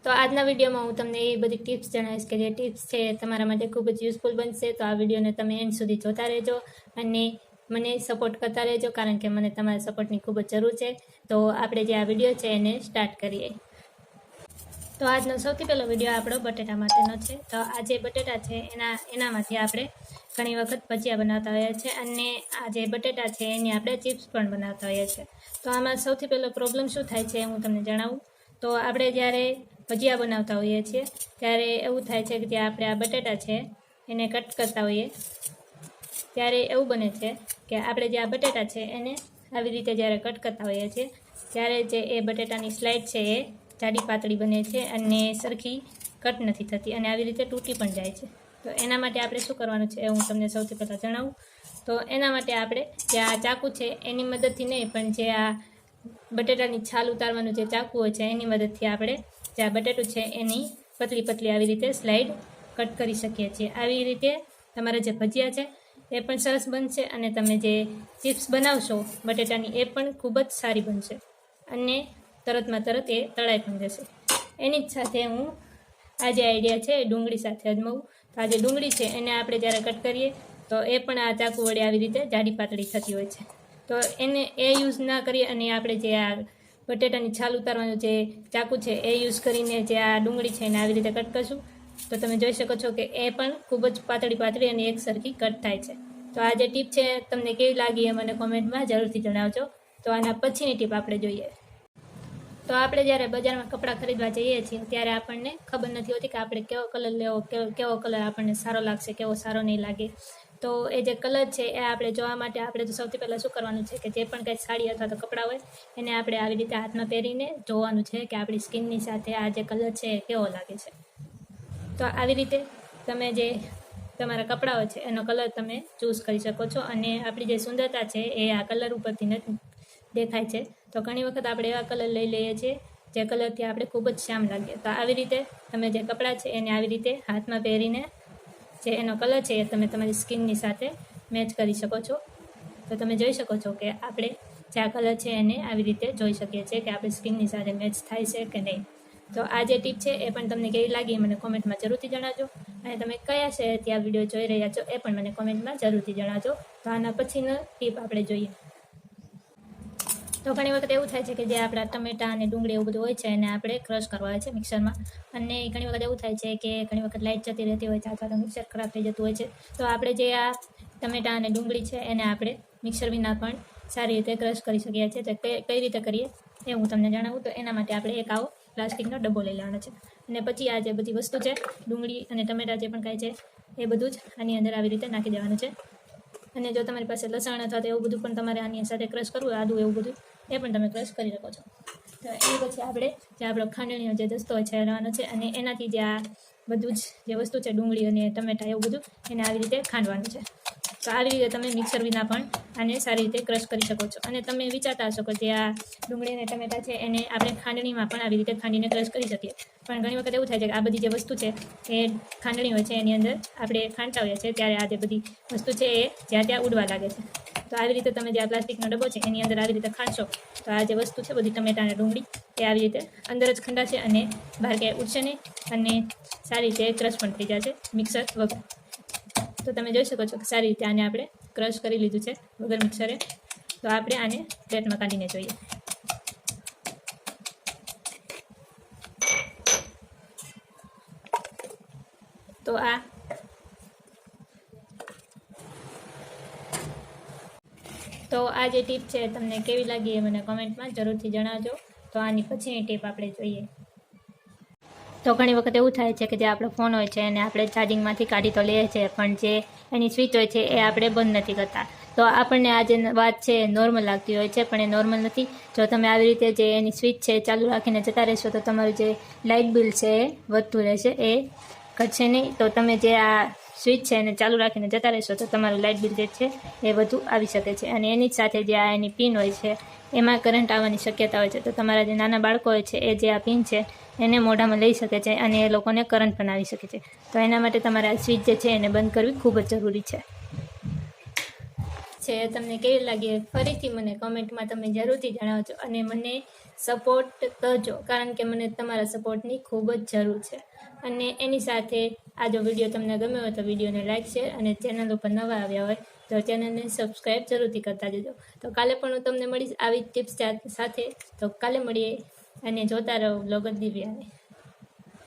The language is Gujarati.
તો આજના વિડીયોમાં હું તમને એ બધી ટિપ્સ જણાવીશ કે જે ટિપ્સ છે તમારા માટે ખૂબ જ યુઝફુલ બનશે. તો આ વિડીયોને તમે એન્ડ સુધી જોતા રહેજો અને મને સપોર્ટ કરતા રહેજો, કારણ કે મને તમારા સપોર્ટની ખૂબ જ જરૂર છે. તો આપણે જે આ વિડીયો છે એને સ્ટાર્ટ કરીએ. તો આજનો સૌથી પહેલો વિડીયો આપણો બટેટા માટેનો છે. તો આ જે બટેટા છે એનામાંથી આપણે ઘણી વખત ભજીયા બનાવતા હોઈએ છીએ અને આ જે બટેટા છે એની આપણે ચિપ્સ પણ બનાવતા હોઈએ છીએ. તો આમાં સૌથી પહેલો પ્રોબ્લેમ શું થાય છે હું તમને જણાવું. તો આપણે જ્યારે ભજીયા બનાવતા હોઈએ છીએ ત્યારે એવું થાય છે કે જે આપણે આ બટેટા છે એને કટ કરતા હોઈએ ત્યારે એવું બને છે કે આપણે જે આ બટેટા છે એને આવી રીતે જ્યારે કટ કરતા હોઈએ છીએ ત્યારે જે એ બટેટાની સ્લાઇડ છે એ જાડી પાતળી બને છે અને સરખી કટ નથી થતી અને આવી રીતે તૂટી પણ જાય છે. તો એના માટે આપણે શું કરવાનું છે એ હું તમને સૌથી પહેલાં જણાવું. તો એના માટે આપણે જે આ ચાકુ છે એની મદદથી નહીં, પણ જે આ બટેટાની છાલ ઉતારવાનું જે ચાકુ હોય છે એની મદદથી આપણે જે આ બટેટું છે એની પતલી પતલી આવી રીતે સ્લાઇડ કટ કરી શકીએ છીએ. આવી રીતે તમારા જે ભજીયા છે એ પણ સરસ બનશે અને તમે જે ચિપ્સ બનાવશો બટેટાની એ પણ ખૂબ જ સારી બનશે અને તરતમાં તરત એ તળાઈ પણ જશે. એની જ સાથે હું આ જે આઈડિયા છે એ ડુંગળી સાથે અજમાવું. તો આ જે ડુંગળી છે એને આપણે જ્યારે કટ કરીએ તો એ પણ આ ચાકુ વડે આવી રીતે જાડી પાતળી થતી હોય છે. તો એને એ યુઝ ના કરીએ અને આપણે જે આ બટેટાની છાલ ઉતારવાનું જે ચાકુ છે એ યુઝ કરીને જે આ ડુંગળી છે એને આવી રીતે કટ કરશું તો તમે જોઈ શકો છો કે એ પણ ખૂબ જ પાતળી અને એક સરખી કટ થાય છે. તો આ જે ટીપ છે તમને કેવી લાગી એ મને કોમેન્ટમાં જરૂરથી જણાવજો. તો આના પછીની ટીપ આપણે જોઈએ. તો આપણે જ્યારે બજારમાં કપડાં ખરીદવા જઈએ છીએ ત્યારે આપણને ખબર નથી હોતી કે આપણે કેવો કલર લેવો, કેવો કલર આપણને સારો લાગશે, કેવો સારો નહીં લાગે. તો એ જે કલર છે એ આપણે જોવા માટે આપણે તો સૌથી પહેલાં શું કરવાનું છે કે જે પણ કંઈ સાડી અથવા તો કપડાં હોય એને આપણે આવી રીતે હાથમાં પહેરીને જોવાનું છે કે આપણી સ્કિનની સાથે આ જે કલર છે એ કેવો લાગે છે. તો આવી રીતે તમે જે તમારા કપડાં હોય છે એનો કલર તમે ચૂઝ કરી શકો છો અને આપણી જે સુંદરતા છે એ આ કલર ઉપરથી નથી દેખાય છે. તો ઘણી વખત આપણે એવા કલર લઈ લઈએ છીએ જે કલરથી આપણે ખૂબ જ શ્યામ લાગીએ. તો આવી રીતે તમે જે કપડાં છે એને આવી રીતે હાથમાં પહેરીને જે એનો કલર છે એ તમે તમારી સ્કિનની સાથે મેચ કરી શકો છો. તો તમે જોઈ શકો છો કે આપણે જે આ કલર છે એને આવી રીતે જોઈ શકીએ છીએ કે આપણી સ્કિનની સાથે મેચ થાય છે કે નહીં. તો આ જે ટીપ છે એ પણ તમને કેવી લાગી મને કોમેન્ટમાં જરૂરથી જણાવજો અને તમે કયા શહેરથી આ વિડીયો જોઈ રહ્યા છો એ પણ મને કોમેન્ટમાં જરૂરથી જણાવજો. તો આના પછીનો ટીપ આપણે જોઈએ. તો ઘણી વખત એવું થાય છે કે જે આપણા ટમેટાં અને ડુંગળી એવું બધું હોય છે એને આપણે ક્રશ કરવા હોય છે મિક્સરમાં અને ઘણી વખત એવું થાય છે કે ઘણી વખત લાઇટ જતી રહેતી હોય છે અથવા તો મિક્સર ખરાબ થઈ જતું હોય છે. તો આપણે જે આ ટમેટાં અને ડુંગળી છે એને આપણે મિક્સર વિના પણ સારી રીતે ક્રશ કરી શકીએ છીએ. તો કઈ રીતે કરીએ એ હું તમને જણાવું. તો એના માટે આપણે એક આવો પ્લાસ્ટિકનો ડબ્બો લઈ લેવાનો છે અને પછી આ જે બધી વસ્તુ છે ડુંગળી અને ટમેટાં જે પણ કાંઈ છે એ બધું જ આની અંદર આવી રીતે નાખી દેવાનું છે. અને જો તમારી પાસે લસણ અથવા તો એવું બધું પણ તમારે આની સાથે ક્રશ કરવું, આદું એવું બધું એ પણ તમે ક્રશ કરી શકો છો. તો એ પછી આપણે જે આપણો ખાંડણીનો જે દસ્તો હોય છે લેવાનો છે અને એનાથી જે આ બધું જ જે વસ્તુ છે ડુંગળી અને ટમેટાં એવું બધું એને આવી રીતે ખાંડવાનું છે. તો આવી રીતે તમે મિક્સર વિના પણ આને સારી રીતે ક્રશ કરી શકો છો. અને તમે વિચારતા હશો કે જે આ ડુંગળી અને ટમેટાં છે એને આપણે ખાંડણીમાં પણ આવી રીતે ખાંડીને ક્રશ કરી શકીએ, પણ ઘણી વખત એવું થાય છે કે આ બધી જે વસ્તુ છે એ ખાંડણી હોય છે એની અંદર આપણે ખાંડતા હોઈએ છીએ ત્યારે આ જે બધી વસ્તુ છે એ જ્યાં ત્યાં ઉડવા લાગે છે. તો આવી રીતે તમે જે આ પ્લાસ્ટિકનો ડબ્બો છે એની અંદર આવી રીતે ખાંડશો તો આ જે વસ્તુ છે બધી ટમેટાં અને ડુંગળી એ આવી રીતે અંદર જ ખંડાશે અને બહાર ક્યાંય ઉડશે નહીં અને સારી રીતે ક્રશ પણ થઈ જશે મિક્સર વગર. તો તમે જોઈ શકો છો કે સારી રીતે આને આપણે ક્રશ કરી લીધું છે વગર મિક્સરે. તો આપણે આને પ્લેટમાં કાઢીને જોઈએ. તો આ જે ટીપ છે તમને કેવી લાગી એ મને કોમેન્ટમાં જરૂરથી જણાવજો. તો આની પછીની ટીપ આપણે જોઈએ. તો ઘણી વખત એવું થાય છે કે જે આપણો ફોન હોય છે એને આપણે ચાર્જિંગમાંથી કાઢી તો લઈએ છીએ પણ જે એની સ્વિચ હોય છે એ આપણે બંધ નથી કરતા. તો આપણને આ જે વાત છે નોર્મલ લાગતી હોય છે પણ એ નોર્મલ નથી. જો તમે આવી રીતે જે એની સ્વિચ છે ચાલુ રાખીને જતા રહેશો તો તમારું જે લાઇટ બિલ છે એ વધતું રહેશે, એ ઘટશે નહીં. તો તમે જે આ સ્વિચ છે એને ચાલુ રાખીને જતા રહેશો તો તમારું લાઇટ બિલ જે છે એ વધુ આવી શકે છે. અને એની જ સાથે જે આ એની પિન હોય છે એમાં કરંટ આવવાની શક્યતા હોય છે. તો તમારા જે નાના બાળકો હોય છે એ જે આ પિન છે એને મોઢામાં લઈ શકે છે અને એ લોકોને કરંટ પણ આવી શકે છે. તો એના માટે તમારે આ સ્વિચ જે છે એને બંધ કરવી ખૂબ જ જરૂરી છે. છે એ તમને કેવી લાગી ફરીથી મને કમેન્ટમાં તમે જરૂરથી જણાવજો અને મને સપોર્ટ કરજો, કારણ કે મને તમારા સપોર્ટની ખૂબ જ જરૂર છે. અને એની સાથે આ જો વિડીયો તમને ગમ્યો હોય તો વિડીયોને લાઇક, શેર અને ચેનલ ઉપર નવા આવ્યા હોય તો ચેનલને સબસ્ક્રાઈબ જરૂરથી કરતા જજો. તો કાલે પણ હું તમને મળીશ આવી ટિપ્સ સાથે. તો કાલે મળીએ અને જોતા રહો બ્લોગર દિવ્યાને.